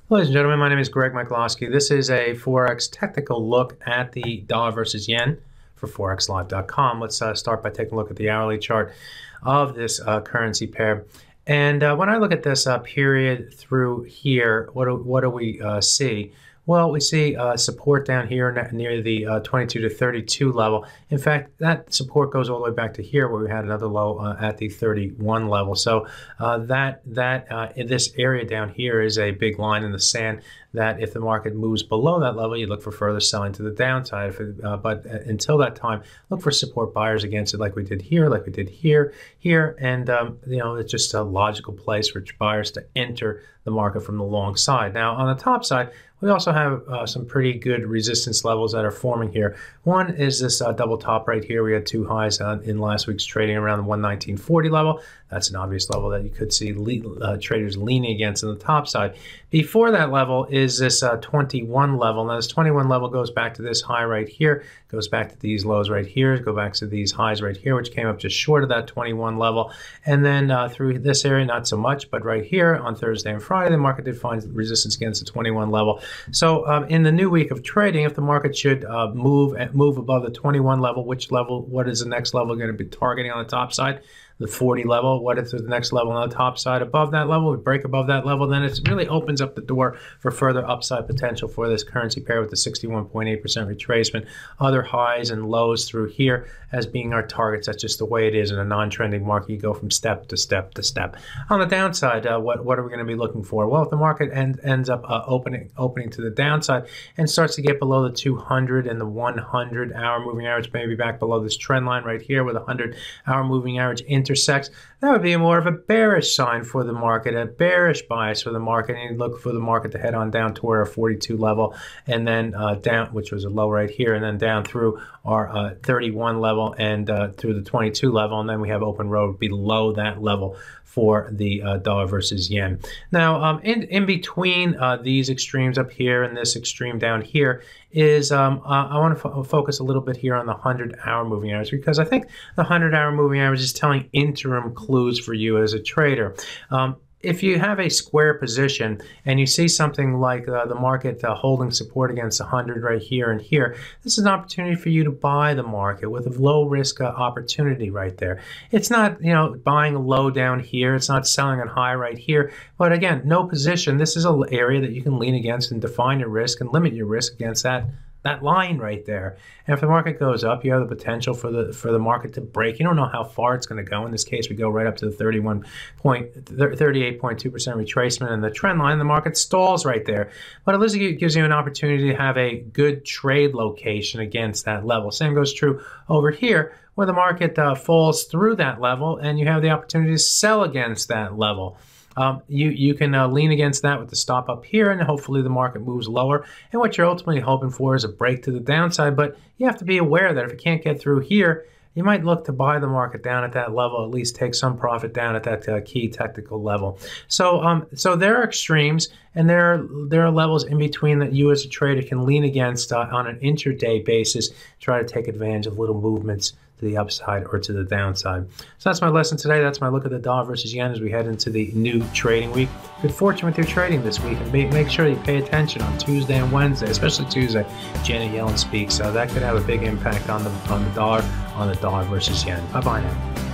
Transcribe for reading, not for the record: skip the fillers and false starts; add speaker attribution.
Speaker 1: Ladies and gentlemen, my name is Greg Michalowski. This is a Forex technical look at the dollar versus yen for ForexLive.com. Let's start by taking a look at the hourly chart of this currency pair. And when I look at this period through here, what do we see? Well, we see support down here near the 22 to 32 level. In fact, that support goes all the way back to here where we had another low at the 31 level. So in this area down here is a big line in the sand that if the market moves below that level, you look for further selling to the downside. But until that time, look for support buyers against it like we did here, like we did here. And, it's just a logical place for buyers to enter the market from the long side. Now, on the top side, we also have some pretty good resistance levels that are forming here. One is this double top right here. We had two highs in last week's trading around the 119.40 level. That's an obvious level that you could see traders leaning against on the top side. Before that level is this 21 level. Now, this 21 level goes back to this high right here, goes back to these lows right here, go back to these highs right here, which came up just short of that 21 level. And then through this area, not so much, but right here on Thursday and Friday, the market did find resistance against the 21 level. So in the new week of trading, if the market should move above the 21 level, what is the next level going to be targeting on the top side? The 40 level. What if the next level on the top side above that level? We break above that level, then it really opens up the door for further upside potential for this currency pair with the 61.8% retracement. Other highs and lows through here as being our targets. That's just the way it is in a non-trending market. You go from step to step to step. On the downside, what are we going to be looking for? Well, if the market ends up opening to the downside and starts to get below the 200 and the 100-hour moving average, maybe back below this trend line right here with a 100-hour moving average intersects, that would be more of a bearish sign for the market, a bearish bias for the market, and you look for the market to head on down toward our 42 level and then down, which was a low right here, and then down through our 31 level and through the 22 level, and then we have open road below that level for the dollar versus yen. Now, in between these extremes up here and this extreme down here is I want to focus a little bit here on the 100-hour moving average, because I think the 100-hour moving average is telling interim clues for you as a trader. If you have a square position and you see something like the market holding support against 100 right here and here, this is an opportunity for you to buy the market with a low risk opportunity right there. It's not, buying low down here. It's not selling on high right here. But again, no position. This is an area that you can lean against and define your risk and limit your risk against that line right there. And if the market goes up, you have the potential for the market to break. You don't know how far it's going to go. In this case, we go right up to the 38.2% retracement and the trend line. The market stalls right there. But at least it gives you an opportunity to have a good trade location against that level. Same goes true over here, where the market falls through that level and you have the opportunity to sell against that level. You can lean against that with the stop up here, and hopefully the market moves lower. And what you're ultimately hoping for is a break to the downside, but you have to be aware that if it can't get through here, you might look to buy the market down at that level, at least take some profit down at that key technical level. So there are extremes, and there are levels in between that you as a trader can lean against on an intraday basis, try to take advantage of little movements to the upside or to the downside. So that's my lesson today. That's my look at the dollar versus yen as we head into the new trading week. Good fortune with your trading this week, and make sure you pay attention on Tuesday and Wednesday, especially Tuesday. Janet Yellen speaks, so that could have a big impact on the dollar versus yen. Bye-bye now.